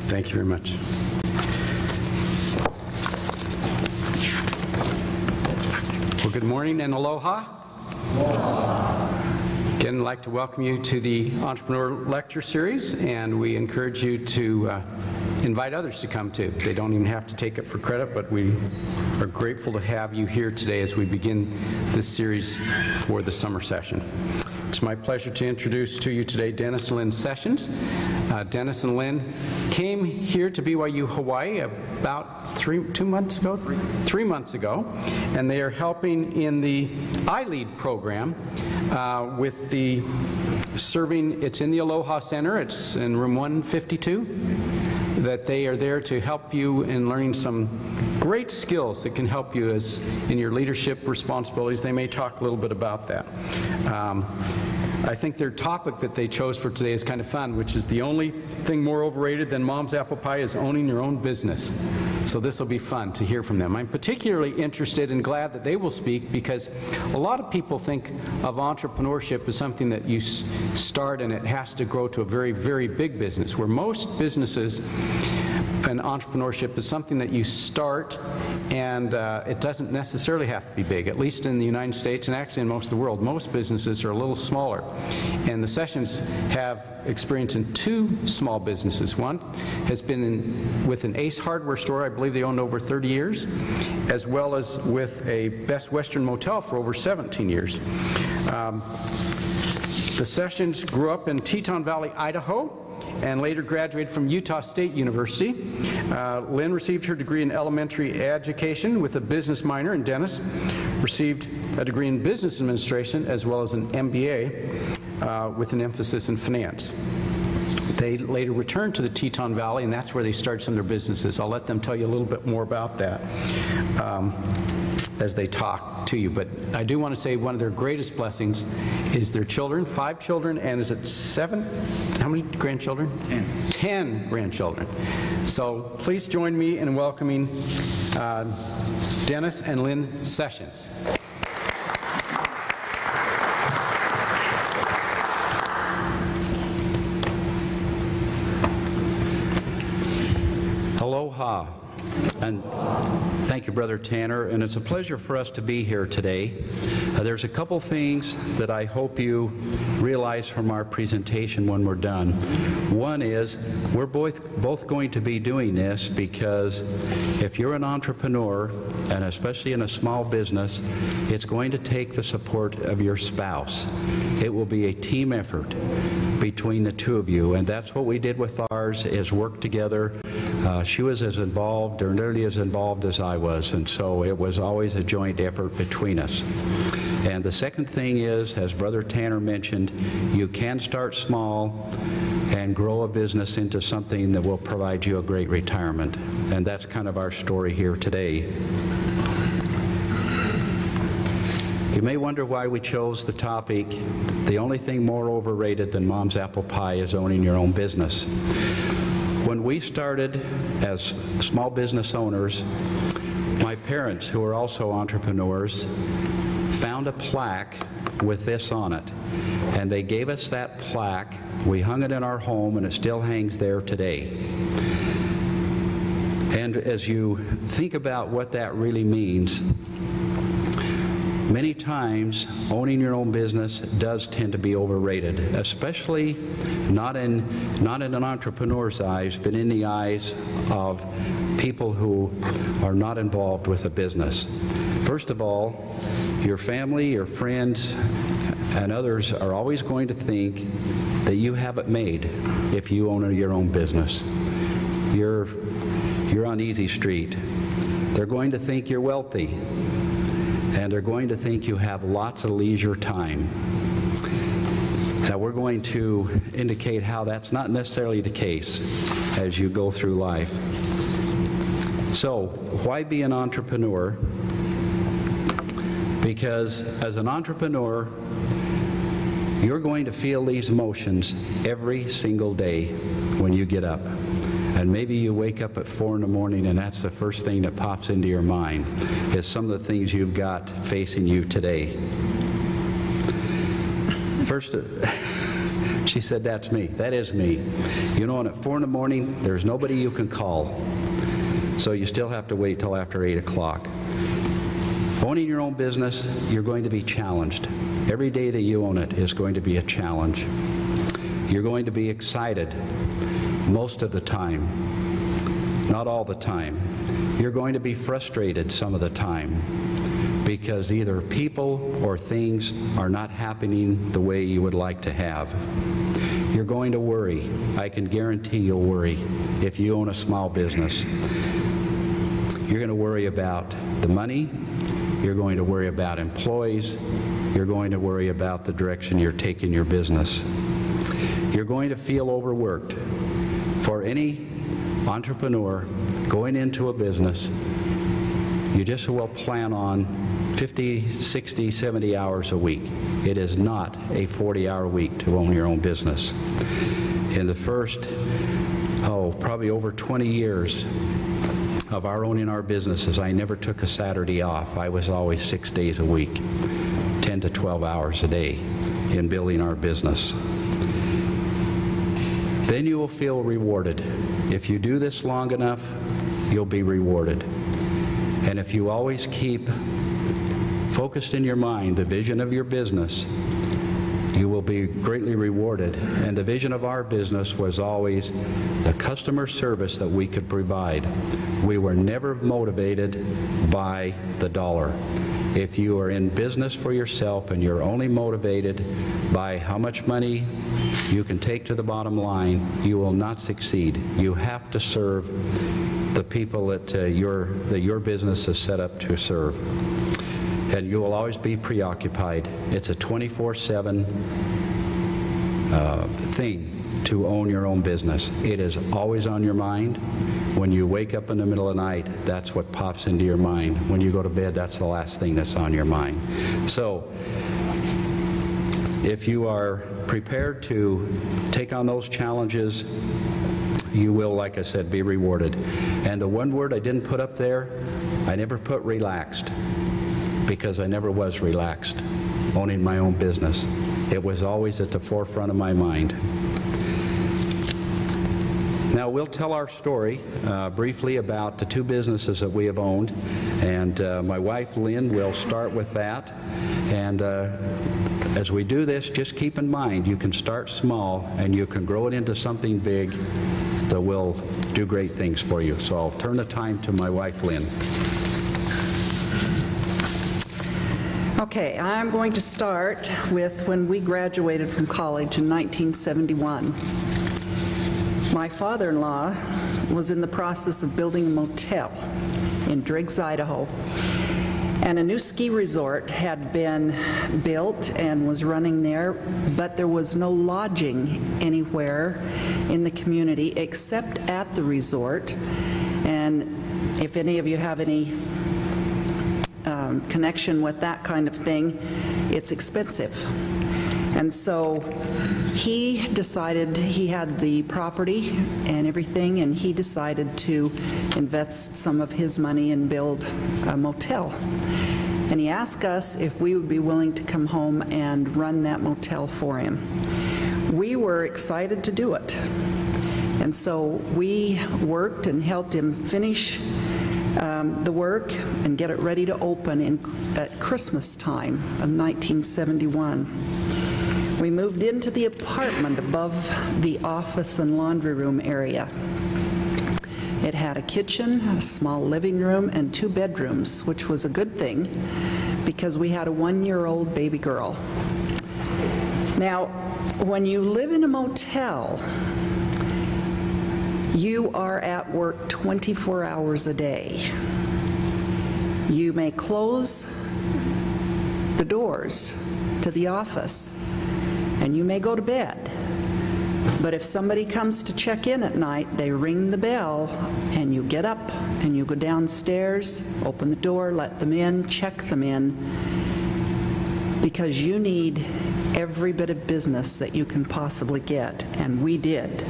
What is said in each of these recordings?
Thank you very much. Well, good morning and aloha. Again, I'd like to welcome you to the Entrepreneur Lecture Series, and we encourage you to invite others to come too. They don't even have to take it for credit, but we are grateful to have you here today as we begin this series for the summer session. It's my pleasure to introduce to you today Dennis and Lynn Sessions. Dennis and Lynn came here to BYU Hawaii about 3 months ago, and they are helping in the iLead program with the serving. It's in the Aloha Center. It's in room 152. That they are there to help you in learning some great skills that can help you as in your leadership responsibilities. They may talk a little bit about that. I think their topic that they chose for today is kind of fun, which is the only thing more overrated than mom's apple pie is owning your own business. So this will be fun to hear from them. I'm particularly interested and glad that they will speak because a lot of people think of entrepreneurship as something that you start and it has to grow to a very, very big business, where most businesses and entrepreneurship is something that you start and it doesn't necessarily have to be big, at least in the United States and actually in most of the world. Most businesses are a little smaller. And the Sessions have experience in 2 small businesses. One has been with an Ace Hardware store, I believe they owned over 30 years, as well as with a Best Western Motel for over 17 years. The Sessions grew up in Teton Valley, Idaho, and later graduated from Utah State University. Lynn received her degree in elementary education with a business minor, and Dennis received a degree in business administration as well as an MBA with an emphasis in finance. They later returned to the Teton Valley, and that's where they started some of their businesses. I'll let them tell you a little bit more about that as they talk to you. But I do want to say one of their greatest blessings is their children, 5 children, and is it 7? How many grandchildren? 10. 10 grandchildren. So please join me in welcoming Dennis and Lynn Sessions. Aloha, and thank you, Brother Tanner, and it's a pleasure for us to be here today. There's a couple things that I hope you realize from our presentation when we're done. One is we're both going to be doing this because if you're an entrepreneur, and especially in a small business, it's going to take the support of your spouse. It will be a team effort between the 2 of you, and that's what we did with ours, is work together. She was as involved or nearly as involved as I was, and so it was always a joint effort between us. And the second thing is, as Brother Tanner mentioned, you can start small and grow a business into something that will provide you a great retirement. And that's kind of our story here today. You may wonder why we chose the topic, the only thing more overrated than mom's apple pie is owning your own business. When we started as small business owners, my parents, who are also entrepreneurs, found a plaque with this on it. And they gave us that plaque. We hung it in our home, and it still hangs there today. And as you think about what that really means, many times owning your own business does tend to be overrated, especially not in an entrepreneur's eyes, but in the eyes of people who are not involved with a business. First of all, your family, your friends, and others are always going to think that you have it made if you own your own business. You're on easy street. They're going to think you're wealthy, and they're going to think you have lots of leisure time. Now, we're going to indicate how that's not necessarily the case as you go through life. So, why be an entrepreneur? Because as an entrepreneur, you're going to feel these emotions every single day when you get up. And maybe you wake up at 4 in the morning and that's the first thing that pops into your mind is some of the things you've got facing you today. First, She said, "That's me. That is me." You know, and at 4 in the morning, there's nobody you can call. So you still have to wait till after 8 o'clock. Owning your own business, you're going to be challenged. Every day that you own it is going to be a challenge. You're going to be excited most of the time, not all the time. You're going to be frustrated some of the time because either people or things are not happening the way you would like to have. You're going to worry. I can guarantee you'll worry if you own a small business. You're going to worry about the money. You're going to worry about employees. You're going to worry about the direction you're taking your business. You're going to feel overworked. For any entrepreneur going into a business, you just will plan on 50, 60, 70 hours a week. It is not a 40-hour week to own your own business. In the first, probably over 20 years of our owning our businesses, I never took a Saturday off. I was always 6 days a week, 10 to 12 hours a day in building our business. Then you will feel rewarded. If you do this long enough, you'll be rewarded. And if you always keep focused in your mind the vision of your business, you will be greatly rewarded. And the vision of our business was always the customer service that we could provide. We were never motivated by the dollar. If you are in business for yourself and you're only motivated by how much money you can take to the bottom line, you will not succeed. You have to serve the people that your business is set up to serve. And you will always be preoccupied. It's a 24/7 thing to own your own business. It is always on your mind. When you wake up in the middle of the night, that's what pops into your mind. When you go to bed, that's the last thing that's on your mind. So, if you are prepared to take on those challenges, you will, like I said, be rewarded. And the one word I didn't put up there, I never put relaxed, because I never was relaxed owning my own business. It was always at the forefront of my mind. Now, we'll tell our story briefly about the two businesses that we have owned, and my wife Lynn will start with that. And as we do this, just keep in mind you can start small and you can grow it into something big that will do great things for you. So I'll turn the time to my wife Lynn. Okay, I'm going to start with when we graduated from college in 1971. My father-in-law was in the process of building a motel in Driggs, Idaho, and a new ski resort had been built and was running there, but there was no lodging anywhere in the community except at the resort. And if any of you have any connection with that kind of thing, it's expensive. And so he decided, he had the property and everything, and he decided to invest some of his money and build a motel. And he asked us if we would be willing to come home and run that motel for him. We were excited to do it. And so we worked and helped him finish the work and get it ready to open at Christmas time of 1971. We moved into the apartment above the office and laundry room area. It had a kitchen, a small living room, and 2 bedrooms, which was a good thing because we had a 1-year-old baby girl. Now, when you live in a motel, you are at work 24 hours a day. You may close the doors to the office and you may go to bed. But if somebody comes to check in at night, they ring the bell and you get up and you go downstairs, open the door, let them in, check them in, because you need every bit of business that you can possibly get, and we did.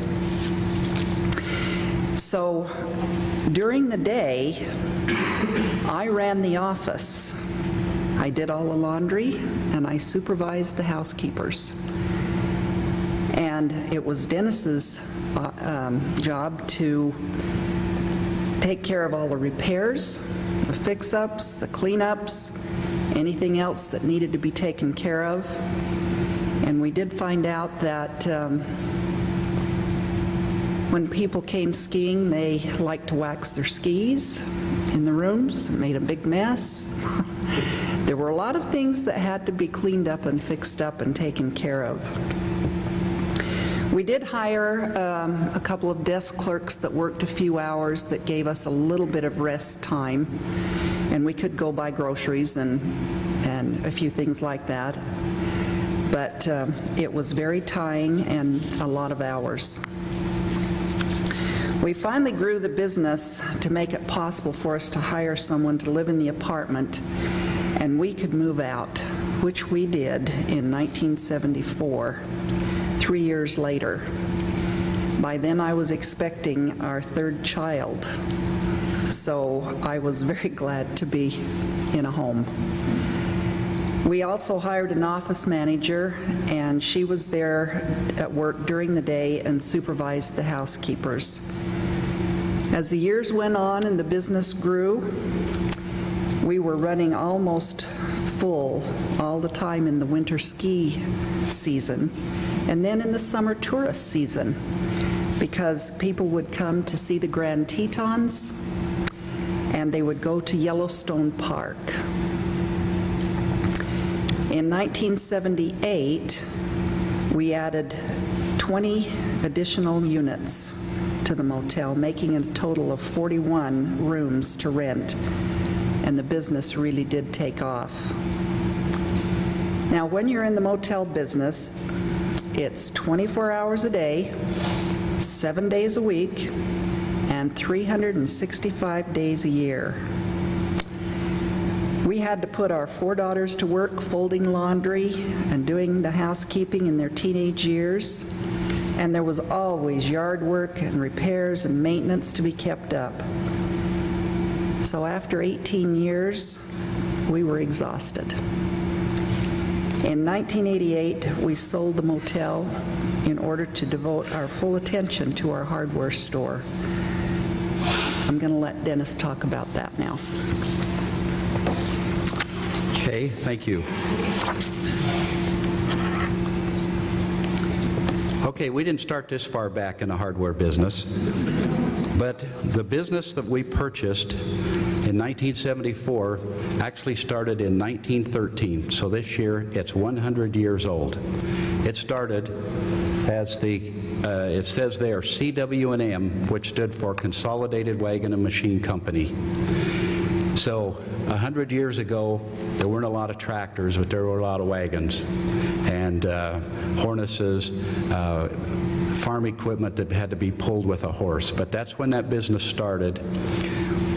So during the day, I ran the office. I did all the laundry and I supervised the housekeepers. And it was Dennis's job to take care of all the repairs, the fix-ups, the cleanups, anything else that needed to be taken care of. And we did find out that when people came skiing, they liked to wax their skis in the rooms. It made a big mess. There were a lot of things that had to be cleaned up and fixed up and taken care of. We did hire a couple of desk clerks that worked a few hours that gave us a little bit of rest time, and we could go buy groceries and a few things like that. But it was very trying and a lot of hours. We finally grew the business to make it possible for us to hire someone to live in the apartment, and we could move out, which we did in 1974, 3 years later. By then I was expecting our third child, so I was very glad to be in a home. We also hired an office manager, and she was there at work during the day and supervised the housekeepers. As the years went on and the business grew, we were running almost full all the time in the winter ski season and then in the summer tourist season, because people would come to see the Grand Tetons and they would go to Yellowstone Park. In 1978, we added 20 additional units to the motel, making a total of 41 rooms to rent, and the business really did take off. Now, when you're in the motel business, it's 24 hours a day, 7 days a week, and 365 days a year. We had to put our 4 daughters to work folding laundry and doing the housekeeping in their teenage years, and there was always yard work and repairs and maintenance to be kept up. So after 18 years, we were exhausted. In 1988, we sold the motel in order to devote our full attention to our hardware store. I'm going to let Dennis talk about that now. Okay, thank you. Okay, we didn't start this far back in the hardware business, but the business that we purchased in 1974 actually started in 1913, so this year it's 100 years old. It started as it says there, CW&M, which stood for Consolidated Wagon and Machine Company. So 100 years ago, there weren't a lot of tractors, but there were a lot of wagons and harnesses, farm equipment that had to be pulled with a horse. But that's when that business started.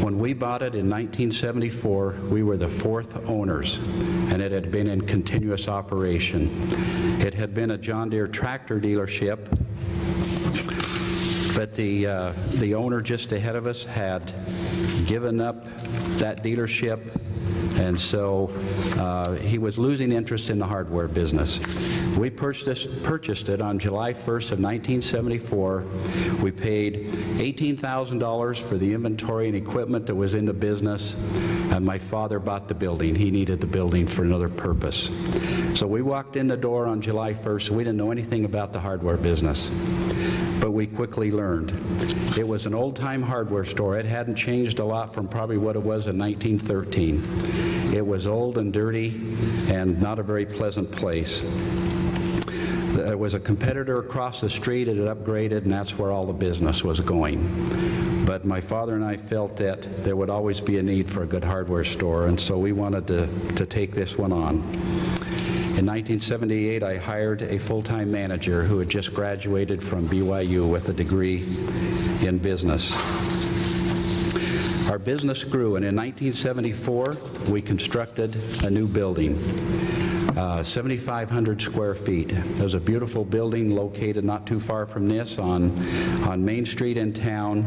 When we bought it in 1974, we were the 4th owners, and it had been in continuous operation. It had been a John Deere tractor dealership, but the owner just ahead of us had given up that dealership, and so he was losing interest in the hardware business. We purchased it on July 1st of 1974. We paid $18,000 for the inventory and equipment that was in the business, and my father bought the building. He needed the building for another purpose. So we walked in the door on July 1st. We didn't know anything about the hardware business, but we quickly learned. It was an old-time hardware store. It hadn't changed a lot from probably what it was in 1913. It was old and dirty and not a very pleasant place. There was a competitor across the street. It had upgraded, and that's where all the business was going. But my father and I felt that there would always be a need for a good hardware store, and so we wanted to take this one on. In 1978, I hired a full-time manager who had just graduated from BYU with a degree in business. Our business grew, and in 1974, we constructed a new building, 7,500 square feet. It was a beautiful building located not too far from this on Main Street in town,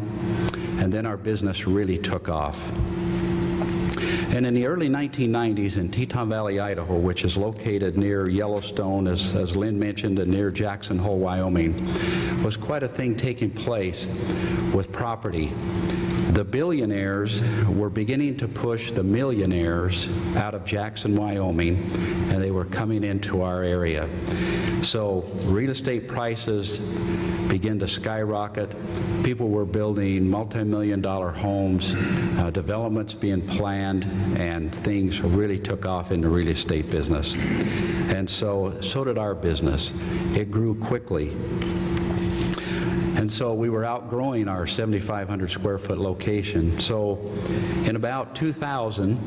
and then our business really took off. And in the early 1990s in Teton Valley, Idaho, which is located near Yellowstone, as Lynn mentioned, and near Jackson Hole, Wyoming, was quite a thing taking place with property. The billionaires were beginning to push the millionaires out of Jackson, Wyoming, and they were coming into our area. So real estate prices began to skyrocket. People were building multi-million-dollar homes, developments being planned, and things really took off in the real estate business. And so did our business. It grew quickly. And so we were outgrowing our 7,500 square foot location. So in about 2000,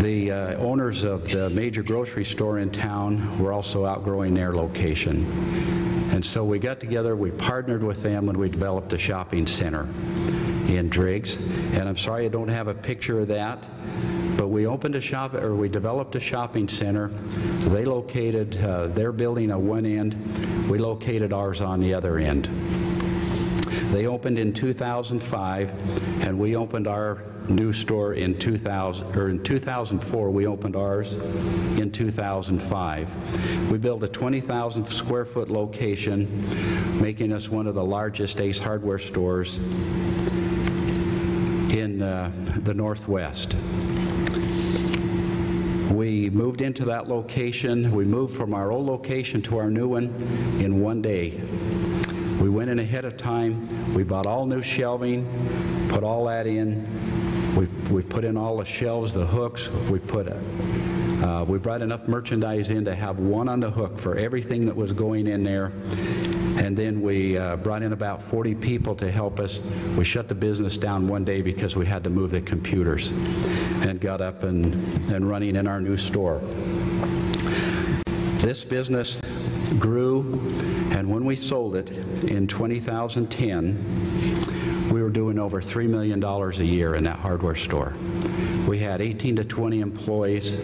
the owners of the major grocery store in town were also outgrowing their location. And so we got together, we partnered with them, and we developed a shopping center in Driggs. And I'm sorry I don't have a picture of that, but we developed a shopping center. They located their building at one end. We located ours on the other end. They opened in 2005, and we opened our new store in 2004. We opened ours in 2005. We built a 20,000 square foot location, making us one of the largest Ace Hardware stores in the Northwest. We moved into that location. We moved from our old location to our new one in one day. We went in ahead of time. We bought all new shelving, put all that in. We put in all the shelves, the hooks. We brought enough merchandise in to have one on the hook for everything that was going in there. And then we brought in about 40 people to help us. We shut the business down one day because we had to move the computers, and got up and running in our new store. This business grew, and when we sold it in 2010, we were doing over $3 million a year in that hardware store. We had 18 to 20 employees,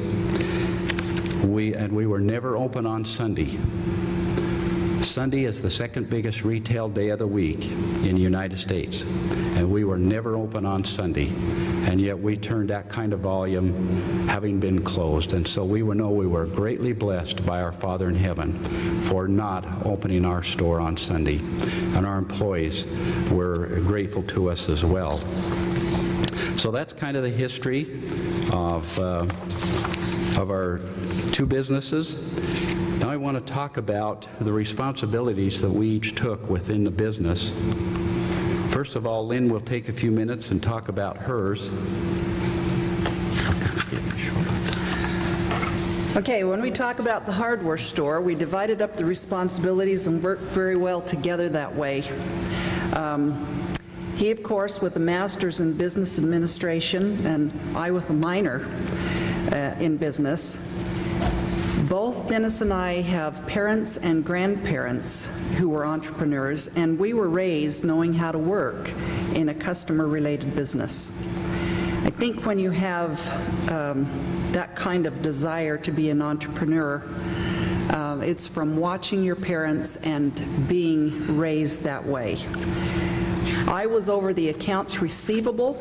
and we were never open on Sunday. Sunday is the second biggest retail day of the week in the United States, and we were never open on Sunday, and yet we turned that kind of volume having been closed. And so we know we were greatly blessed by our Father in heaven for not opening our store on Sunday, and our employees were grateful to us as well. So that's kind of the history of our two businesses. Now I want to talk about the responsibilities that we each took within the business. First of all, Lynn will take a few minutes and talk about hers. Okay, when we talk about the hardware store, we divided up the responsibilities and worked very well together that way. He, of course, with a master's in business administration, and I with a minor in business. Both Dennis and I have parents and grandparents who were entrepreneurs, and we were raised knowing how to work in a customer-related business. I think when you have that kind of desire to be an entrepreneur, it's from watching your parents and being raised that way. I was over the accounts receivable.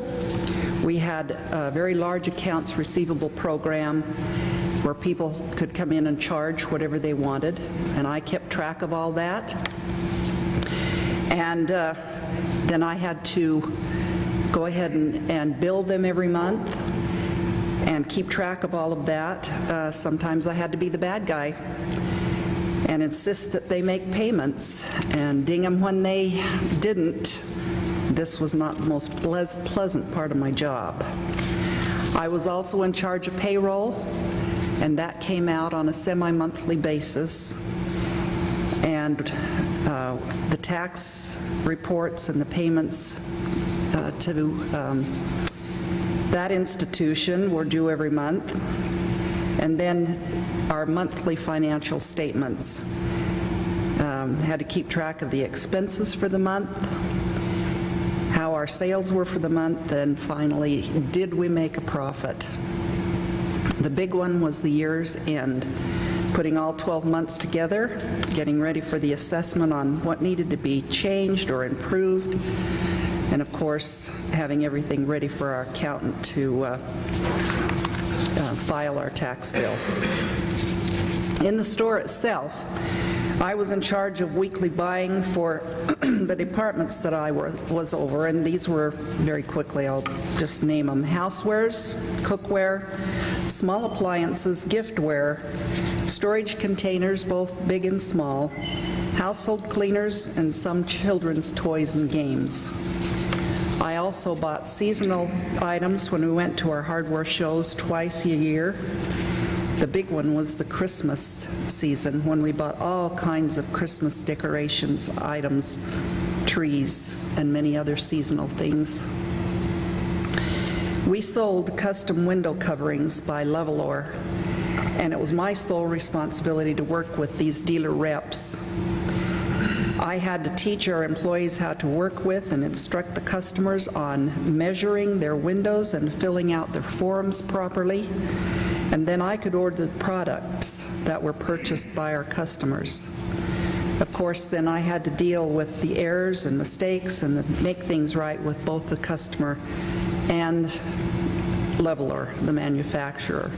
We had a very large accounts receivable program where people could come in and charge whatever they wanted, and I kept track of all that. And then I had to go ahead and bill them every month and keep track of all of that. Sometimes I had to be the bad guy and insist that they make payments and ding them when they didn't. This was not the most pleasant part of my job. I was also in charge of payroll, and that came out on a semi-monthly basis. And the tax reports and the payments to that institution were due every month. And then our monthly financial statements. Had to keep track of the expenses for the month, how our sales were for the month, and finally, did we make a profit? The big one was the year's end, putting all 12 months together, getting ready for the assessment on what needed to be changed or improved, and of course, having everything ready for our accountant to file our tax bill. In the store itself, I was in charge of weekly buying for the departments that I was over, and these were, very quickly, I'll just name them: housewares, cookware, small appliances, giftware, storage containers, both big and small, household cleaners, and some children's toys and games. I also bought seasonal items when we went to our hardware shows twice a year. The big one was the Christmas season, when we bought all kinds of Christmas decorations, items, trees, and many other seasonal things. We sold custom window coverings by Levelor, and it was my sole responsibility to work with these dealer reps. I had to teach our employees how to work with and instruct the customers on measuring their windows and filling out their forms properly. And then I could order the products that were purchased by our customers. Of course, then I had to deal with the errors and mistakes and make things right with both the customer and Levelor, the manufacturer.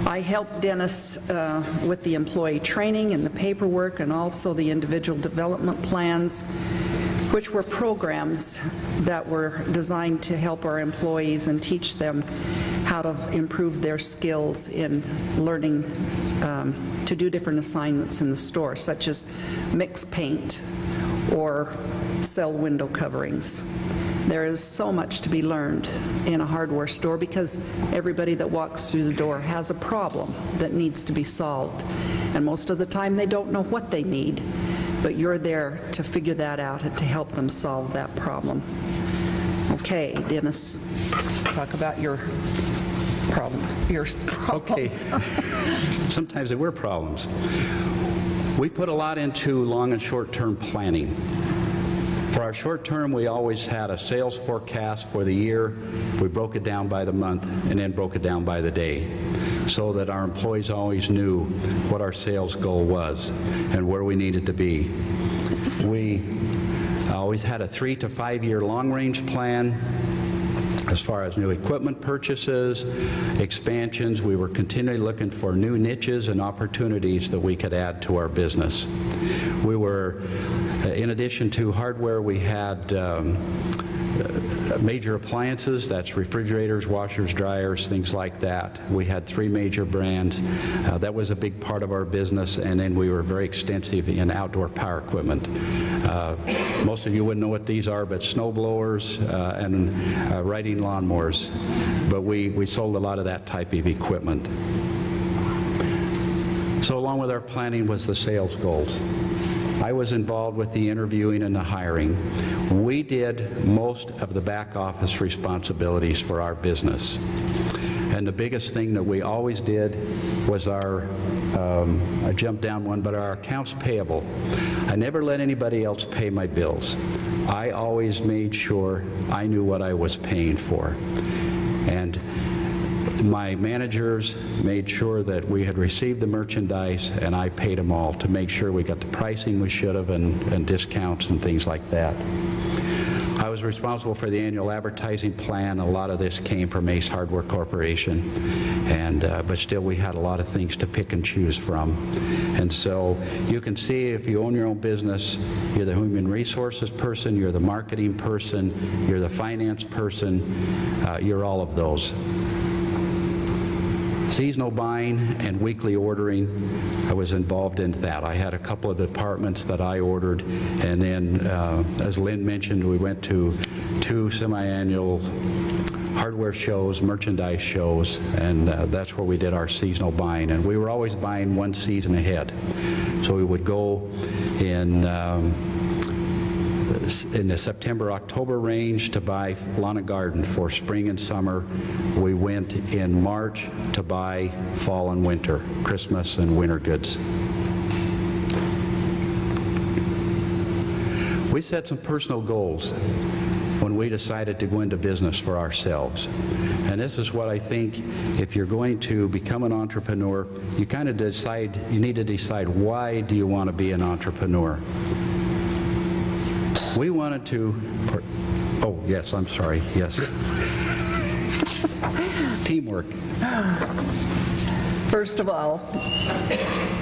I helped Dennis with the employee training and the paperwork, and also the individual development plans, which were programs that were designed to help our employees and teach them how to improve their skills in learning to do different assignments in the store, such as mix paint or sell window coverings. There is so much to be learned in a hardware store, because everybody that walks through the door has a problem that needs to be solved. And most of the time they don't know what they need, but you're there to figure that out and to help them solve that problem. Okay, Dennis, talk about your problem. Your problems. Okay. Sometimes there were problems. We put a lot into long and short-term planning. For our short term, we always had a sales forecast for the year. We broke it down by the month and then broke it down by the day, so that our employees always knew what our sales goal was and where we needed to be. We always had a 3 to 5 year long-range plan. As far as new equipment purchases, expansions, we were continually looking for new niches and opportunities that we could add to our business. We were, in addition to hardware, we had major appliances, that's refrigerators, washers, dryers, things like that. We had 3 major brands. That was a big part of our business, and then we were very extensive in outdoor power equipment. Most of you wouldn't know what these are, but snow blowers and riding lawnmowers. But we sold a lot of that type of equipment. So along with our planning was the sales goals. I was involved with the interviewing and the hiring. We did most of the back office responsibilities for our business. And the biggest thing that we always did was our, I jumped down one, but our accounts payable. I never let anybody else pay my bills. I always made sure I knew what I was paying for. And my managers made sure that we had received the merchandise, and I paid them all to make sure we got the pricing we should have, and discounts and things like that. I was responsible for the annual advertising plan. A lot of this came from Ace Hardware Corporation, and but still we had a lot of things to pick and choose from. And so you can see, if you own your own business, you're the human resources person, you're the marketing person, you're the finance person, you're all of those. Seasonal buying and weekly ordering, I was involved in that. I had a couple of departments that I ordered, and then, as Lynn mentioned, we went to 2 semi-annual hardware shows, merchandise shows, and that's where we did our seasonal buying. And we were always buying 1 season ahead. So we would go in the September-October range to buy lawn and garden for spring and summer. We went in March to buy fall and winter, Christmas and winter goods. We set some personal goals when we decided to go into business for ourselves. And this is what I think, if you're going to become an entrepreneur, you kind of decide, you need to decide, why do you want to be an entrepreneur? We wanted to, oh, yes, I'm sorry, yes. Teamwork. First of all,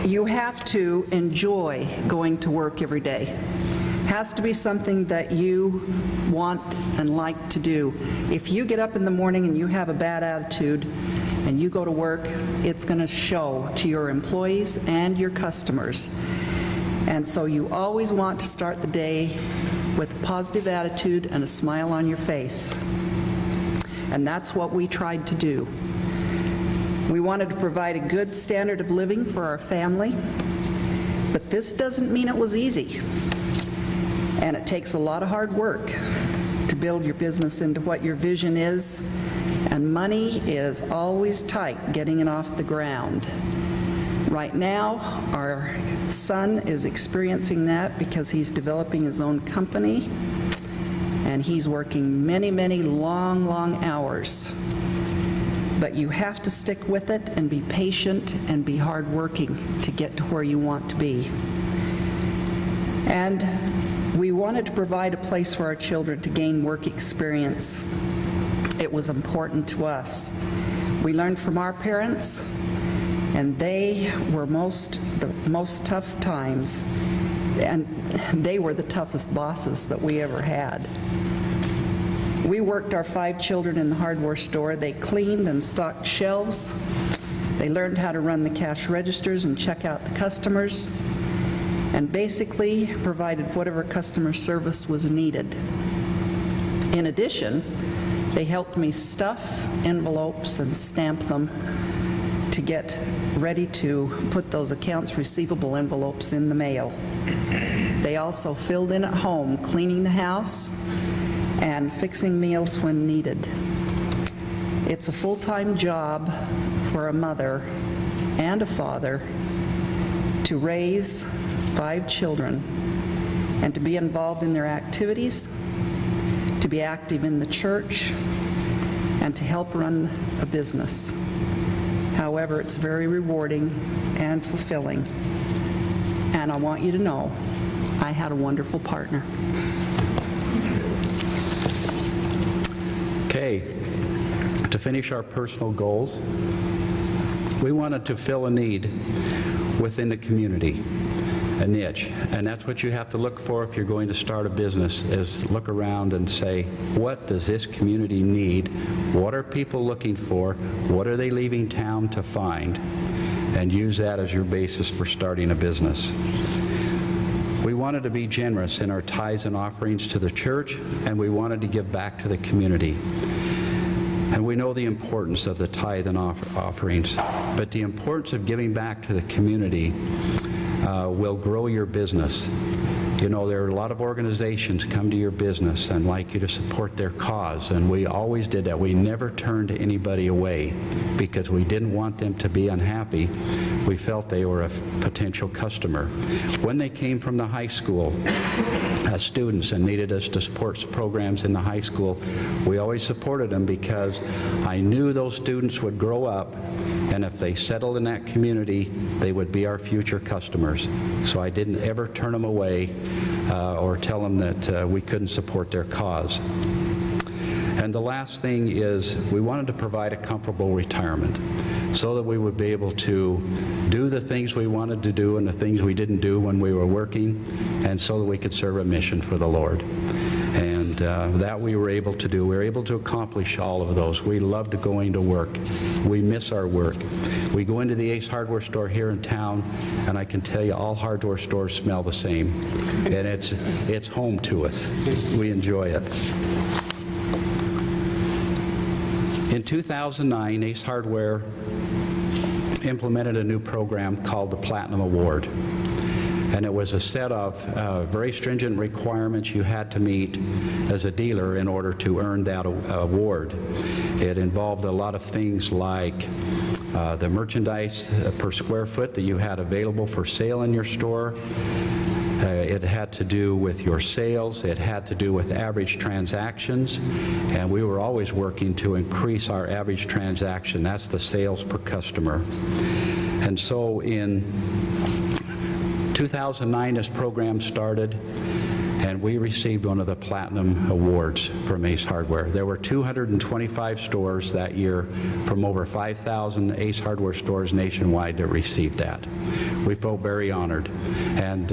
you have to enjoy going to work every day. Has to be something that you want and like to do. If you get up in the morning and you have a bad attitude and you go to work, it's going to show to your employees and your customers. And so you always want to start the day with a positive attitude and a smile on your face. And that's what we tried to do. We wanted to provide a good standard of living for our family, but this doesn't mean it was easy. And it takes a lot of hard work to build your business into what your vision is, and money is always tight getting it off the ground. Right now, our son is experiencing that because he's developing his own company, and he's working many, many long hours. But you have to stick with it and be patient and be hardworking to get to where you want to be. And we wanted to provide a place for our children to gain work experience. It was important to us. We learned from our parents, and they were the most tough times, and they were the toughest bosses that we ever had. We worked our 5 children in the hardware store. They cleaned and stocked shelves. They learned how to run the cash registers and check out the customers, and basically provided whatever customer service was needed. In addition, they helped me stuff envelopes and stamp them to get ready to put those accounts receivable envelopes in the mail. They also filled in at home, cleaning the house and fixing meals when needed. It's a full-time job for a mother and a father to raise 5 children and to be involved in their activities, to be active in the church, and to help run a business. However, it's very rewarding and fulfilling. And I want you to know, I had a wonderful partner. Okay, to finish our personal goals, we wanted to fill a need within the community, a niche. And that's what you have to look for if you're going to start a business, is look around and say, what does this community need? What are people looking for? What are they leaving town to find? And use that as your basis for starting a business. We wanted to be generous in our tithes and offerings to the church, and we wanted to give back to the community. And we know the importance of the tithe and offerings, but the importance of giving back to the community will grow your business. You know, there are a lot of organizations come to your business and like you to support their cause, and we always did that. We never turned anybody away because we didn't want them to be unhappy. We felt they were a potential customer. When they came from the high school as students and needed us to support programs in the high school, we always supported them because I knew those students would grow up, and if they settled in that community, they would be our future customers. So I didn't ever turn them away or tell them that we couldn't support their cause. And the last thing is we wanted to provide a comfortable retirement so that we would be able to do the things we wanted to do and the things we didn't do when we were working, and so that we could serve a mission for the Lord. And that we were able to do. We were able to accomplish all of those. We loved going to work. We miss our work. We go into the Ace Hardware store here in town, and I can tell you all hardware stores smell the same. And it's home to us. We enjoy it. In 2009, Ace Hardware implemented a new program called the Platinum Award. And it was a set of very stringent requirements you had to meet as a dealer in order to earn that award. It involved a lot of things like the merchandise per square foot that you had available for sale in your store. It had to do with your sales. It had to do with average transactions. And we were always working to increase our average transaction. That's the sales per customer. And so in 2009, this program started. and we received one of the Platinum Awards from Ace Hardware. There were 225 stores that year from over 5,000 Ace Hardware stores nationwide that received that. We felt very honored. And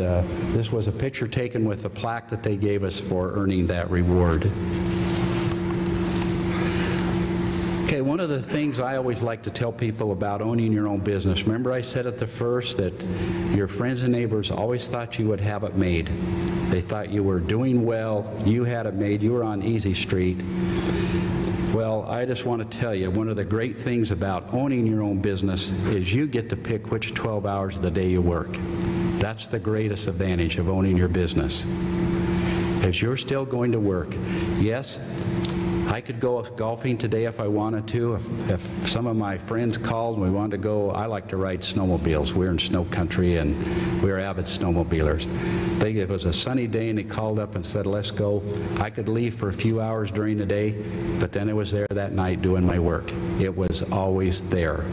this was a picture taken with the plaque that they gave us for earning that reward. Okay, one of the things I always like to tell people about owning your own business, remember I said at the first that your friends and neighbors always thought you would have it made. They thought you were doing well, you had it made, you were on easy street. Well, I just want to tell you, one of the great things about owning your own business is you get to pick which 12 hours of the day you work. That's the greatest advantage of owning your business, is you're still going to work. Yes, I could go golfing today if I wanted to. If some of my friends called and we wanted to go, I like to ride snowmobiles. We're in snow country and we're avid snowmobilers. It was a sunny day and they called up and said, let's go. I could leave for a few hours during the day, but then I was there that night doing my work. It was always there.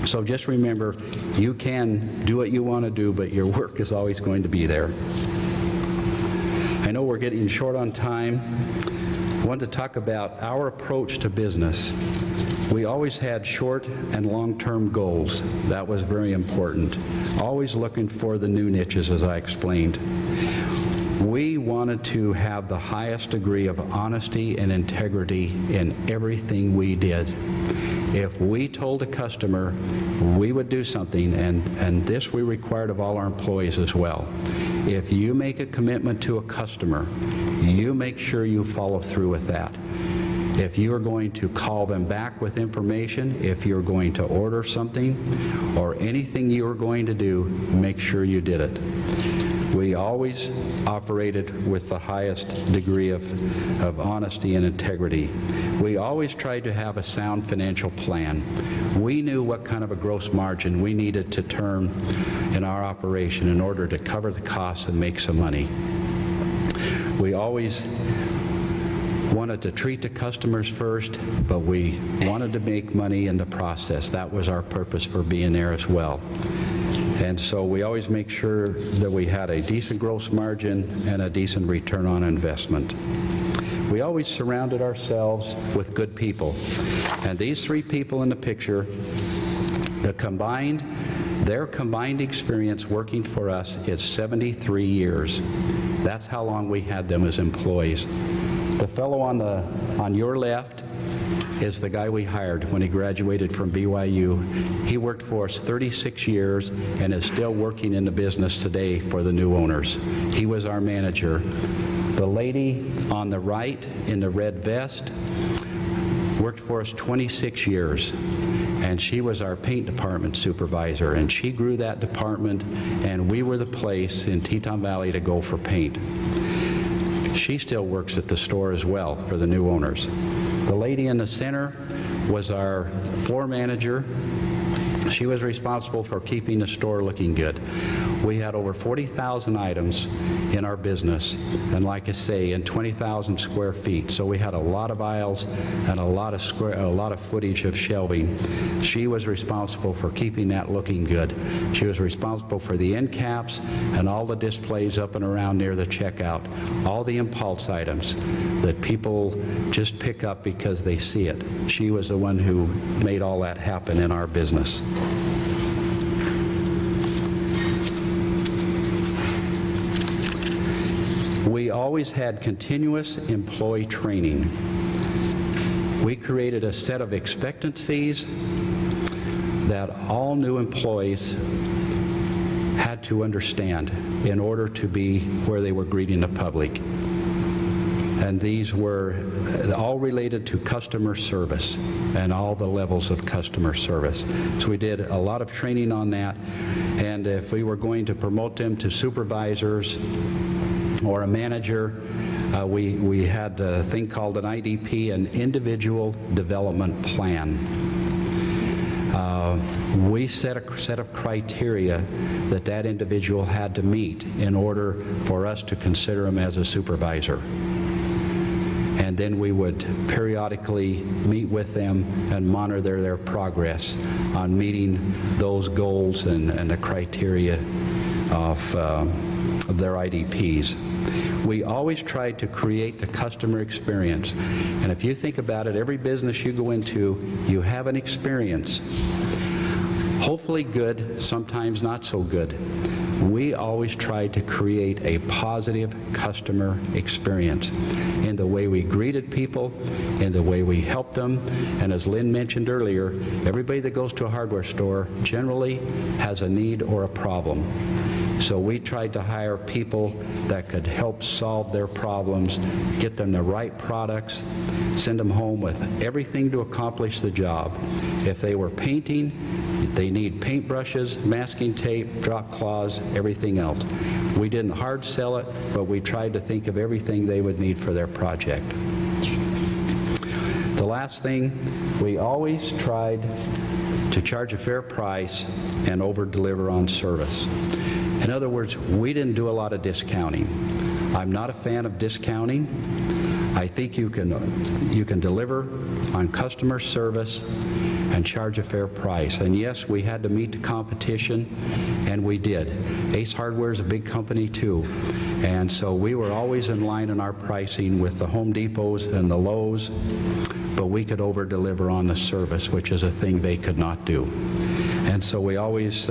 So just remember, you can do what you want to do, but your work is always going to be there. I know we're getting short on time. I want to talk about our approach to business. We always had short and long-term goals. That was very important. Always looking for the new niches, as I explained. We wanted to have the highest degree of honesty and integrity in everything we did. If we told a customer we would do something, and this we required of all our employees as well, if you make a commitment to a customer, you make sure you follow through with that. If you are going to call them back with information, if you're going to order something, or anything you are going to do, make sure you did it. We always operated with the highest degree of honesty and integrity. We always tried to have a sound financial plan. We knew what kind of a gross margin we needed to turn in our operation in order to cover the costs and make some money. We always wanted to treat the customers first, but we wanted to make money in the process. That was our purpose for being there as well. And so we always make sure that we had a decent gross margin and a decent return on investment. We always surrounded ourselves with good people. And these three people in the picture, their combined experience working for us is 73 years. That's how long we had them as employees. The fellow on your left is the guy we hired when he graduated from BYU. He worked for us 36 years and is still working in the business today for the new owners. He was our manager. The lady on the right in the red vest worked for us 26 years, and she was our paint department supervisor, and she grew that department, and we were the place in Teton Valley to go for paint. She still works at the store as well for the new owners. The lady in the center was our floor manager. She was responsible for keeping the store looking good. We had over 40,000 items in our business, and like I say, in 20,000 square feet. So we had a lot of aisles and a lot of footage of shelving. She was responsible for keeping that looking good. She was responsible for the end caps and all the displays up and around near the checkout, all the impulse items that people just pick up because they see it. She was the one who made all that happen in our business. We always had continuous employee training. We created a set of expectancies that all new employees had to understand in order to be where they were greeting the public. And these were all related to customer service and all the levels of customer service. So we did a lot of training on that, and if we were going to promote them to supervisors or a manager, we had a thing called an IDP, an Individual Development Plan. We set a set of criteria that individual had to meet in order for us to consider him as a supervisor. And then we would periodically meet with them and monitor their progress on meeting those goals and the criteria of of their IDPs. We always tried to create the customer experience. And if you think about it, every business you go into, you have an experience. Hopefully good, sometimes not so good. We always tried to create a positive customer experience in the way we greeted people, in the way we helped them. And as Lynn mentioned earlier, everybody that goes to a hardware store generally has a need or a problem. So we tried to hire people that could help solve their problems, get them the right products, send them home with everything to accomplish the job. If they were painting, they need paintbrushes, masking tape, drop cloths, everything else. We didn't hard sell it, but we tried to think of everything they would need for their project. The last thing, we always tried to charge a fair price and over-deliver on service. In other words, we didn't do a lot of discounting. I'm not a fan of discounting. I think you can deliver on customer service and charge a fair price. And yes, we had to meet the competition, and we did. Ace Hardware is a big company too. And so we were always in line in our pricing with the Home Depots and the Lowe's, but we could over-deliver on the service, which is a thing they could not do. And so we always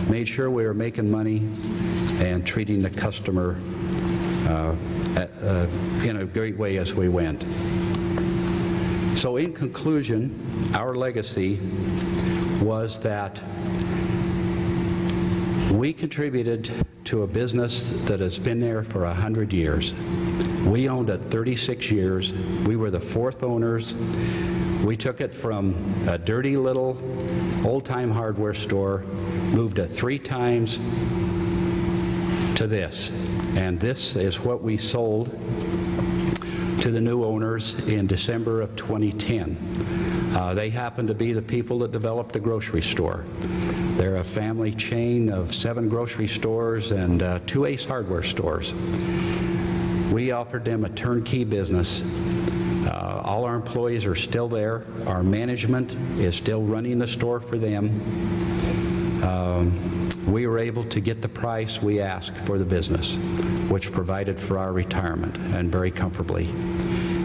made sure we were making money and treating the customer in a great way as we went. So in conclusion, our legacy was that we contributed to a business that has been there for 100 years. We owned it 36 years. We were the fourth owners. We took it from a dirty little old-time hardware store, moved it 3 times to this. And this is what we sold to the new owners in December of 2010. They happen to be the people that developed the grocery store. They're a family chain of 7 grocery stores and 2 Ace Hardware stores. We offered them a turnkey business. All our employees are still there. Our management is still running the store for them. We were able to get the price we asked for the business, which provided for our retirement, and very comfortably.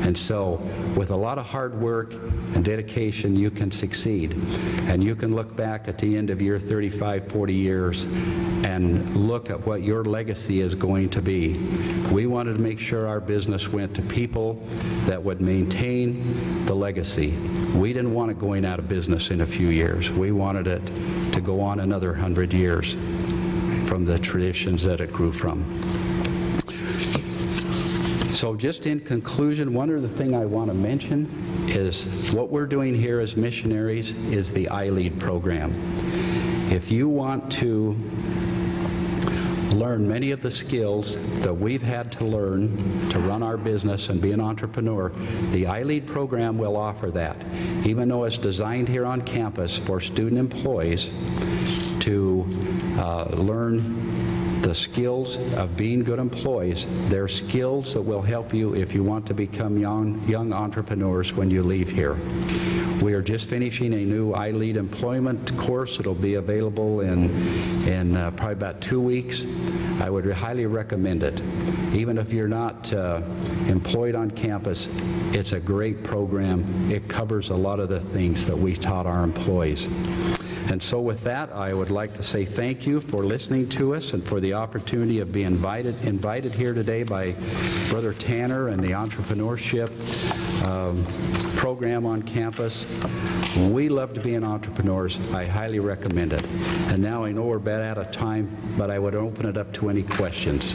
And so, with a lot of hard work and dedication, you can succeed. And you can look back at the end of your 35, 40 years and look at what your legacy is going to be. We wanted to make sure our business went to people that would maintain the legacy. We didn't want it going out of business in a few years. We wanted it to go on another 100 years from the traditions that it grew from. So just in conclusion, one other thing I want to mention is what we're doing here as missionaries is the iLead program. If you want to learn many of the skills that we've had to learn to run our business and be an entrepreneur, the iLead program will offer that. Even though it's designed here on campus for student employees to learn the skills of being good employees, they're skills that will help you if you want to become young entrepreneurs when you leave here. We are just finishing a new iLead employment course. It'll be available in probably about 2 weeks. I would highly recommend it. Even if you're not employed on campus, it's a great program. It covers a lot of the things that we taught our employees. And so with that, I would like to say thank you for listening to us and for the opportunity of being invited here today by Brother Tanner and the entrepreneurship program on campus. We love to be entrepreneurs. I highly recommend it. And now I know we're about out of time, but I would open it up to any questions.